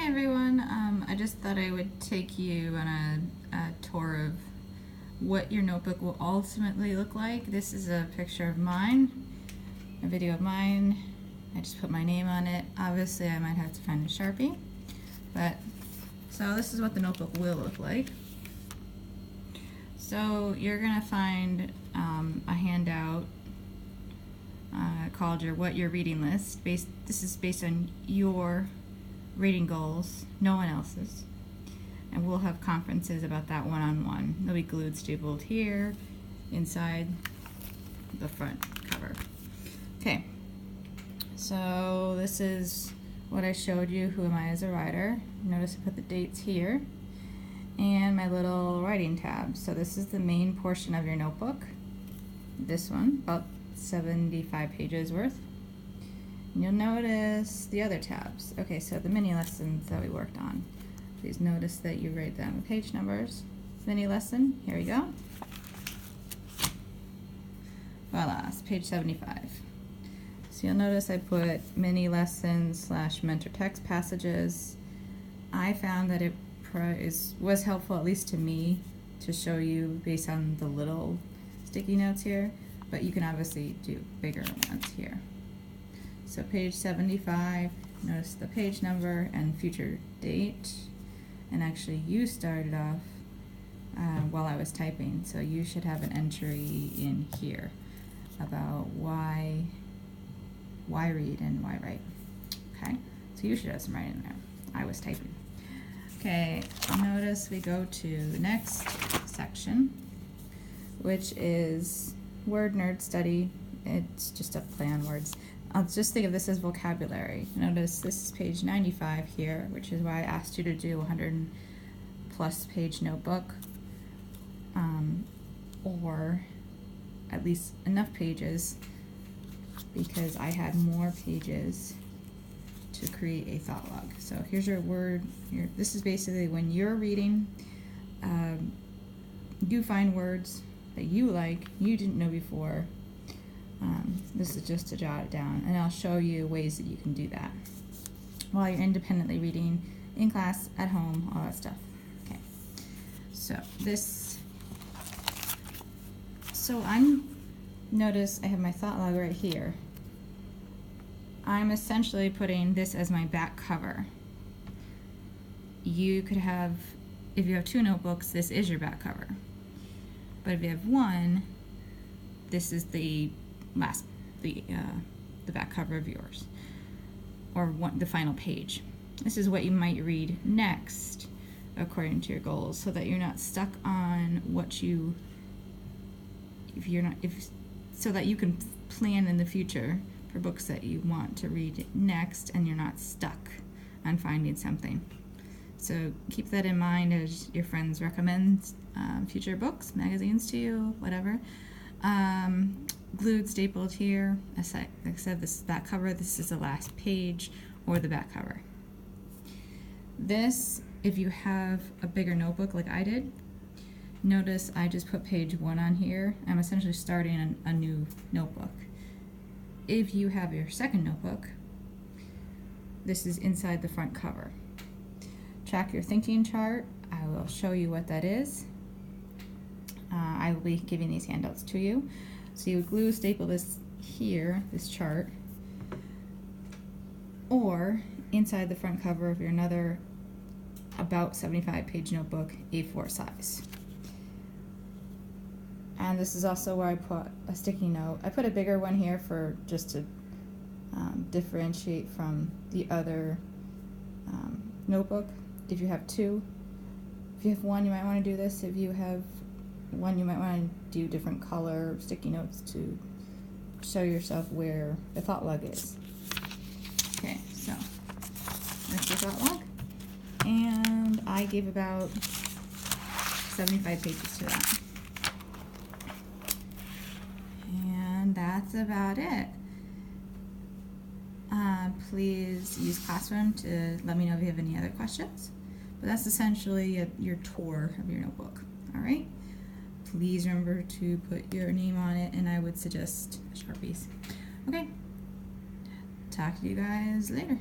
Hey everyone, I just thought I would take you on a tour of what your notebook will ultimately look like. This is a picture of mine, a video of mine. I just put my name on it. Obviously I might have to find a Sharpie, but so this is what the notebook will look like. So you're gonna find a handout called your What You're Reading list. This is based on your reading goals, no one else's. And we'll have conferences about that one-on-one. They'll be glued, stapled here, inside the front cover. Okay, so this is what I showed you, Who Am I as a Writer. Notice I put the dates here, and my little writing tab. So this is the main portion of your notebook. This one, about 75 pages worth. You'll notice the other tabs. Okay, so the mini lessons that we worked on. Please notice that you write down the page numbers. Mini lesson, here we go. Voila, it's page 75. So you'll notice I put mini lessons / mentor text passages. I found that it was helpful, at least to me, to show you based on the little sticky notes here, but you can obviously do bigger ones here. So page 75, notice the page number and future date. And actually you started off while I was typing, so you should have an entry in here about why read and why write. Okay, so you should have some writing there. I was typing. Okay, notice we go to the next section, which is Word Nerd Study. It's just a play on words. I'll just think of this as vocabulary. Notice this is page 95 here, which is why I asked you to do a 100+ page notebook, or at least enough pages, because I had more pages to create a thought log. So here's your word. This is basically when you're reading, you find words that you like, you didn't know before. This is just to jot it down, and I'll show you ways that you can do that while you're independently reading in class, at home, all that stuff. Okay, so notice I have my thought log right here. I'm essentially putting this as my back cover. You could have, if you have 2 notebooks, this is your back cover. But if you have one, this is the back cover of yours, or the final page. This is what you might read next according to your goals, so that you're not stuck on so that you can plan in the future for books that you want to read next, and you're not stuck on finding something. So keep that in mind as your friends recommend future books, magazines to you, whatever. Glued, stapled here. Like I said, this is back cover. This is the last page or the back cover. This, if you have a bigger notebook like I did, notice I just put page 1 on here. I'm essentially starting a new notebook. If you have your second notebook, this is inside the front cover. Track your thinking chart. I will show you what that is. I will be giving these handouts to you. So you would glue, staple this here, this chart, or inside the front cover of your another about 75 page notebook, A4 size. And this is also where I put a sticky note. I put a bigger one here for just to differentiate from the other notebook. If you have 2, if you have 1, you might want to do this. If you have 1, you might want to do different color sticky notes to show yourself where the thought log is. Okay, so that's the thought log, and I gave about 75 pages to that. And that's about it. Please use Classroom to let me know if you have any other questions. But that's essentially your tour of your notebook. All right? Please remember to put your name on it, and I would suggest Sharpies. Okay. Talk to you guys later.